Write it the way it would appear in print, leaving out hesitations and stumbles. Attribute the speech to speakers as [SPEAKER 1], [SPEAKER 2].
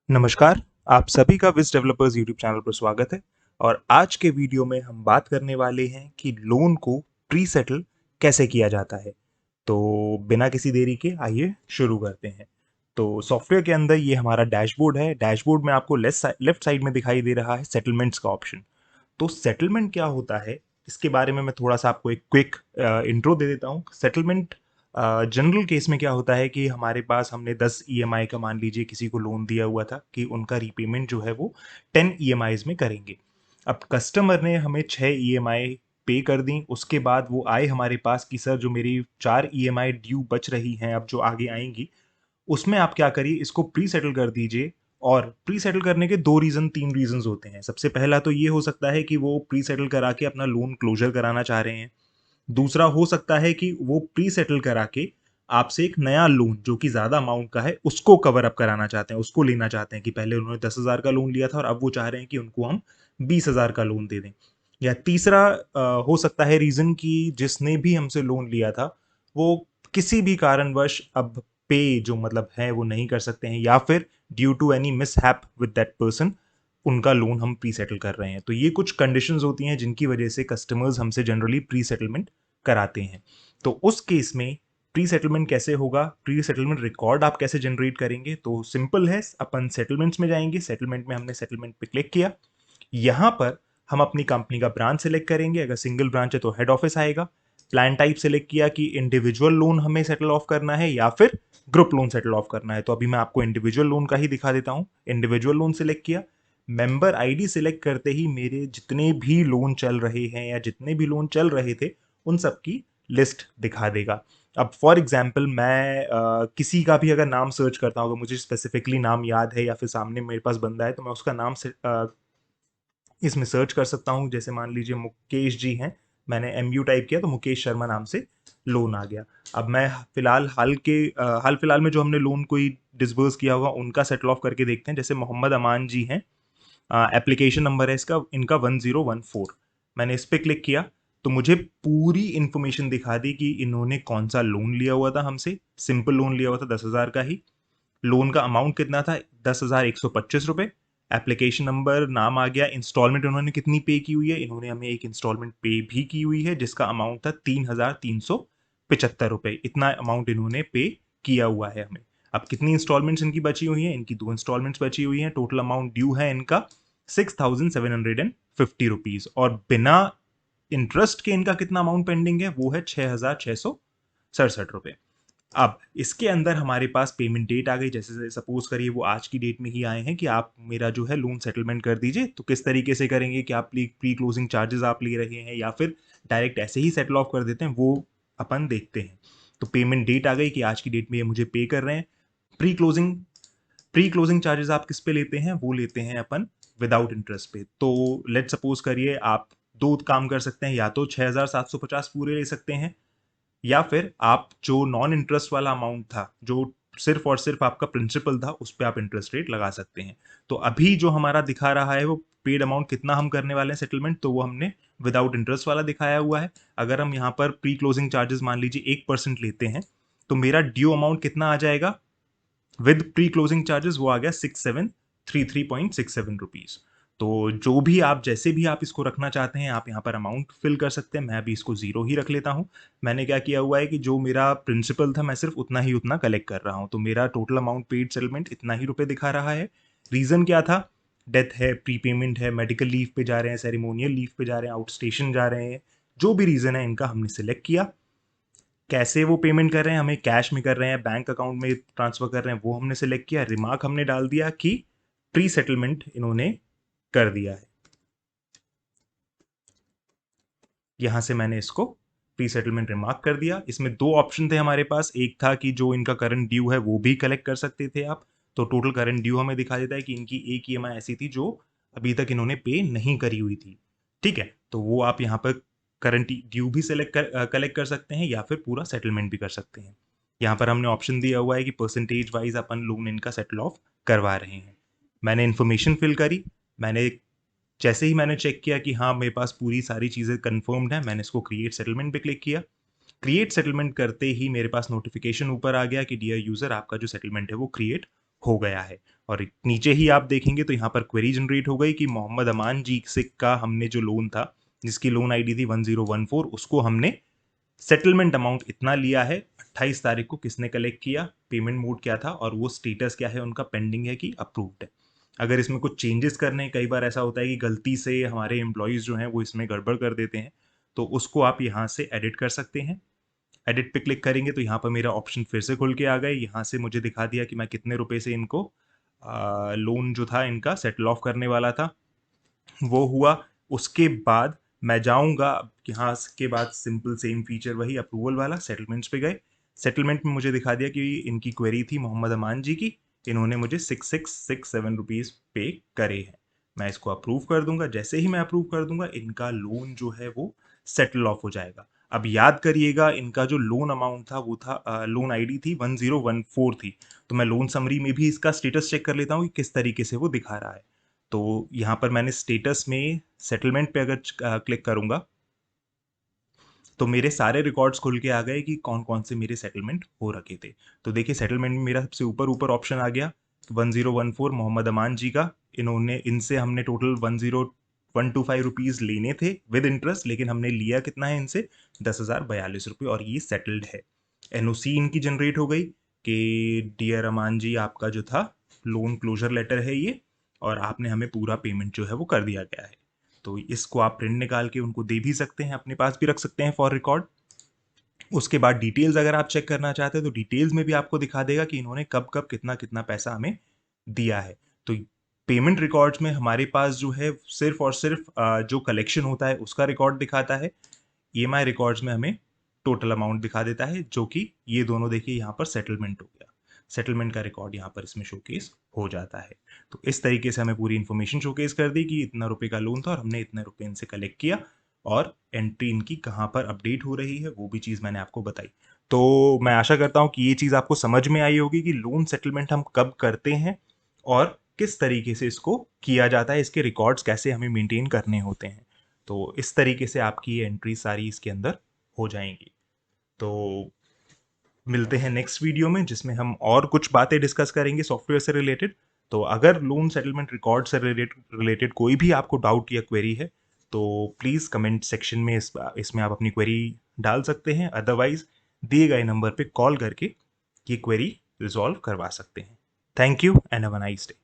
[SPEAKER 1] नमस्कार, आप सभी का विज़ डेवलपर्स यूट्यूब चैनल पर स्वागत है और आज के वीडियो में हम बात करने वाले हैं कि लोन को प्री सेटल कैसे किया जाता है। तो बिना किसी देरी के आइए शुरू करते हैं। तो सॉफ्टवेयर के अंदर ये हमारा डैशबोर्ड है। डैशबोर्ड में आपको लेफ्ट साइड में दिखाई दे रहा है सेटलमेंट्स का ऑप्शन। तो सेटलमेंट क्या होता है, इसके बारे में मैं थोड़ा सा आपको एक क्विक इंट्रो दे देता हूँ। सेटलमेंट जनरल केस में क्या होता है कि हमारे पास हमने 10 ईएमआई का मान लीजिए किसी को लोन दिया हुआ था कि उनका रीपेमेंट जो है वो 10 ईएमआईज में करेंगे। अब कस्टमर ने हमें 6 ईएमआई पे कर दी, उसके बाद वो आए हमारे पास कि सर जो मेरी 4 ईएमआई ड्यू बच रही हैं अब जो आगे आएंगी, उसमें आप क्या करिए इसको प्री सेटल कर दीजिए। और प्री सेटल करने के तीन रीजंस होते हैं। सबसे पहला तो ये हो सकता है कि वो प्री सेटल करा के अपना लोन क्लोजर कराना चाह रहे हैं। दूसरा हो सकता है कि वो प्री सेटल करा के आपसे एक नया लोन जो कि ज्यादा अमाउंट का है उसको कवर अप कराना चाहते हैं, उसको लेना चाहते हैं कि पहले उन्होंने 10,000 का लोन लिया था और अब वो चाह रहे हैं कि उनको हम 20,000 का लोन दे दें। या तीसरा हो सकता है रीजन कि जिसने भी हमसे लोन लिया था वो किसी भी कारणवश अब पे जो मतलब है वो नहीं कर सकते हैं, या फिर due to any mishap with that person उनका लोन हम प्री सेटल कर रहे हैं। तो ये कुछ कंडीशंस होती हैं जिनकी वजह से कस्टमर्स हमसे जनरली प्री सेटलमेंट कराते हैं। तो उस केस में प्री सेटलमेंट कैसे होगा, प्री सेटलमेंट रिकॉर्ड आप कैसे जनरेट करेंगे, तो सिंपल है। अपन सेटलमेंट्स में जाएंगे, सेटलमेंट में हमने सेटलमेंट पे क्लिक किया। यहाँ पर हम अपनी कंपनी का ब्रांच सेलेक्ट करेंगे, अगर सिंगल ब्रांच है तो हेड ऑफिस आएगा। प्लान टाइप सेलेक्ट किया कि इंडिविजुअल लोन हमें सेटल ऑफ करना है या फिर ग्रुप लोन सेटल ऑफ करना है, तो अभी मैं आपको इंडिविजुअल लोन का ही दिखा देता हूँ। इंडिविजुअल लोन सेलेक्ट किया। मेंबर आईडी सिलेक्ट करते ही मेरे जितने भी लोन चल रहे हैं या जितने भी लोन चल रहे थे उन सब की लिस्ट दिखा देगा। अब फॉर एग्जाम्पल मैं किसी का भी अगर नाम सर्च करता हूँ, अगर मुझे स्पेसिफिकली नाम याद है या फिर सामने मेरे पास बंदा है तो मैं उसका नाम से इसमें सर्च कर सकता हूँ। जैसे मान लीजिए मुकेश जी हैं, मैंने MU टाइप किया तो मुकेश शर्मा नाम से लोन आ गया। अब मैं फिलहाल हाल फिलहाल में जो हमने लोन कोई डिसबर्स किया होगा उनका सेटल ऑफ करके देखते हैं। जैसे मोहम्मद अमान जी हैं, एप्लीकेशन नंबर है इसका इनका 1014। मैंने इस पर क्लिक किया तो मुझे पूरी इंफॉर्मेशन दिखा दी कि इन्होंने कौन सा लोन लिया हुआ था हमसे। सिंपल लोन लिया हुआ था 10,000 का ही। लोन का अमाउंट कितना था, 10,125 रुपये। एप्लीकेशन नंबर, नाम आ गया। इंस्टॉलमेंट उन्होंने कितनी पे की हुई है, इन्होंने हमें एक इंस्टॉलमेंट पे भी की हुई है जिसका अमाउंट था 3,375 रुपये। इतना अमाउंट इन्होंने पे किया हुआ है हमें। अब कितनी इंस्टॉलमेंट्स इनकी बची हुई हैं, इनकी 2 इंस्टॉलमेंट्स बची हुई हैं। टोटल अमाउंट ड्यू है इनका 6,750 रुपीज, और बिना इंटरेस्ट के इनका कितना अमाउंट पेंडिंग है वो है 6,667 रुपये। अब इसके अंदर हमारे पास पेमेंट डेट आ गई। जैसे सपोज करिए वो आज की डेट में ही आए हैं कि आप मेरा जो है लोन सेटलमेंट कर दीजिए, तो किस तरीके से करेंगे कि आप प्री क्लोजिंग चार्जेस आप ले रहे हैं या फिर डायरेक्ट ऐसे ही सेटल ऑफ कर देते हैं, वो अपन देखते हैं। तो पेमेंट डेट आ गई कि आज की डेट में ये मुझे पे कर रहे हैं। Pre closing pre closing charges आप किस पे लेते हैं, वो लेते हैं अपन विदाउट इंटरेस्ट पे। तो लेट सपोज करिए आप दो काम कर सकते हैं, या तो 6,750 पूरे ले सकते हैं, या फिर आप जो नॉन इंटरेस्ट वाला अमाउंट था, जो सिर्फ और सिर्फ आपका प्रिंसिपल था, उस पर आप इंटरेस्ट रेट लगा सकते हैं। तो अभी जो हमारा दिखा रहा है वो पेड अमाउंट कितना हम करने वाले हैं सेटलमेंट, तो वो हमने विदाउट इंटरेस्ट वाला दिखाया हुआ है। अगर हम यहाँ पर प्री क्लोजिंग चार्जेस मान लीजिए 1% लेते हैं तो मेरा ड्यू अमाउंट कितना आ जाएगा विद प्री क्लोजिंग चार्जेस, वो आ गया 6,733.67 रुपीज। तो जो भी आप जैसे भी आप इसको रखना चाहते हैं आप यहाँ पर अमाउंट फिल कर सकते हैं। मैं अभी इसको 0 ही रख लेता हूँ। मैंने क्या किया हुआ है कि जो मेरा प्रिंसिपल था मैं सिर्फ उतना ही उतना कलेक्ट कर रहा हूँ, तो मेरा टोटल अमाउंट पेड सेटलमेंट इतना ही रुपए दिखा रहा है। रीजन क्या था, डेथ है, प्रीपेमेंट है, मेडिकल लीव पे जा रहे हैं, सेरेमोनियल लीव पे जा रहे हैं, आउट स्टेशन जा रहे हैं, जो भी रीजन है इनका हमने सिलेक्ट किया। कैसे वो पेमेंट कर रहे हैं, हमें कैश में कर रहे हैं, बैंक अकाउंट में ट्रांसफर कर रहे हैं, वो हमने सेलेक्ट किया। रिमार्क हमने डाल दिया कि प्री सेटलमेंट इन्होंने कर दिया है। यहां से मैंने इसको प्री सेटलमेंट रिमार्क कर दिया। इसमें दो ऑप्शन थे हमारे पास। एक था कि जो इनका करंट ड्यू है वो भी कलेक्ट कर सकते थे आप, तो टोटल करंट ड्यू हमें दिखा देता है कि इनकी एक EMI ऐसी थी जो अभी तक इन्होंने पे नहीं करी हुई थी। ठीक है, तो वो आप यहाँ पर करंट ड्यू भी कलेक्ट कर सकते हैं या फिर पूरा सेटलमेंट भी कर सकते हैं। यहाँ पर हमने ऑप्शन दिया हुआ है कि परसेंटेज वाइज अपन लोन इनका सेटल ऑफ करवा रहे हैं। मैंने इन्फॉर्मेशन फिल करी। मैंने जैसे ही मैंने चेक किया कि हाँ मेरे पास पूरी सारी चीज़ें कंफर्म्ड है, मैंने इसको क्रिएट सेटलमेंट पे क्लिक किया। क्रिएट सेटलमेंट करते ही मेरे पास नोटिफिकेशन ऊपर आ गया कि डियर यूज़र आपका जो सेटलमेंट है वो क्रिएट हो गया है। और नीचे ही आप देखेंगे तो यहाँ पर क्वेरी जनरेट हो गई कि मोहम्मद अमान जी से का हमने जो लोन था, जिसकी लोन आईडी थी 1014, उसको हमने सेटलमेंट अमाउंट इतना लिया है, 28 तारीख को किसने कलेक्ट किया, पेमेंट मोड क्या था और वो स्टेटस क्या है उनका, पेंडिंग है कि अप्रूव्ड है। अगर इसमें कुछ चेंजेस करने, कई बार ऐसा होता है कि गलती से हमारे एम्प्लॉयज़ जो हैं वो इसमें गड़बड़ कर देते हैं, तो उसको आप यहाँ से एडिट कर सकते हैं। एडिट पे क्लिक करेंगे तो यहाँ पर मेरा ऑप्शन फिर से खुल के आ गए। यहाँ से मुझे दिखा दिया कि मैं कितने रुपए से इनको लोन जो था इनका सेटल ऑफ करने वाला था, वो हुआ। उसके बाद मैं जाऊंगा, यहाँ के बाद सिंपल सेम फीचर वही अप्रूवल वाला, सेटलमेंट्स पे गए। सेटलमेंट में मुझे दिखा दिया कि इनकी क्वेरी थी मोहम्मद अमान जी की, इन्होंने मुझे 6667 रुपीज़ पे करे हैं। मैं इसको अप्रूव कर दूंगा। जैसे ही मैं अप्रूव कर दूंगा, इनका लोन जो है वो सेटल ऑफ हो जाएगा। अब याद करिएगा, इनका जो लोन अमाउंट था वो था, लोन आईडी थी 1014 थी। तो मैं लोन समरी में भी इसका स्टेटस चेक कर लेता हूँ कि किस तरीके से वो दिखा रहा है। तो यहाँ पर मैंने स्टेटस में सेटलमेंट पे अगर क्लिक करूंगा तो मेरे सारे रिकॉर्ड्स खुल के आ गए कि कौन कौन से मेरे सेटलमेंट हो रखे थे। तो देखिए, सेटलमेंट में मेरा सबसे ऊपर ऊपर ऑप्शन आ गया 1014 मोहम्मद अमान जी का। इनसे हमने टोटल 10125 रुपीज़ लेने थे विद इंटरेस्ट, लेकिन हमने लिया कितना है इनसे, 10,042 रुपये, और ये सेटल्ड है। एनओसी इनकी जनरेट हो गई कि डियर अमान जी, आपका जो था लोन क्लोजर लेटर है ये, और आपने हमें पूरा पेमेंट जो है वो कर दिया गया है। तो इसको आप प्रिंट निकाल के उनको दे भी सकते हैं, अपने पास भी रख सकते हैं फॉर रिकॉर्ड। उसके बाद डिटेल्स अगर आप चेक करना चाहते हैं तो डिटेल्स में भी आपको दिखा देगा कि इन्होंने कब कब कितना कितना पैसा हमें दिया है। तो पेमेंट रिकॉर्ड्स में हमारे पास जो है सिर्फ और सिर्फ जो कलेक्शन होता है उसका रिकॉर्ड दिखाता है। ईएमआई रिकॉर्ड्स में हमें टोटल अमाउंट दिखा देता है, जो कि ये दोनों देखिए यहाँ पर सेटलमेंट हो गया। सेटलमेंट का रिकॉर्ड यहाँ पर इसमें शोकेस हो जाता है। तो इस तरीके से हमें पूरी इन्फॉर्मेशन शोकेस कर दी कि इतना रुपए का लोन था और हमने इतने रुपए इनसे कलेक्ट किया, और एंट्री इनकी कहाँ पर अपडेट हो रही है वो भी चीज़ मैंने आपको बताई। तो मैं आशा करता हूँ कि ये चीज़ आपको समझ में आई होगी कि लोन सेटलमेंट हम कब करते हैं और किस तरीके से इसको किया जाता है, इसके रिकॉर्ड्स कैसे हमें मेंटेन करने होते हैं। तो इस तरीके से आपकी ये एंट्री सारी इसके अंदर हो जाएंगी। तो मिलते हैं नेक्स्ट वीडियो में, जिसमें हम और कुछ बातें डिस्कस करेंगे सॉफ्टवेयर से रिलेटेड। तो अगर लोन सेटलमेंट रिकॉर्ड से रिलेटेड कोई भी आपको डाउट या क्वेरी है तो प्लीज़ कमेंट सेक्शन में इसमें आप अपनी क्वेरी डाल सकते हैं। अदरवाइज दिए गए नंबर पे कॉल करके ये क्वेरी रिजॉल्व करवा सकते हैं। Thank you and have a nice day.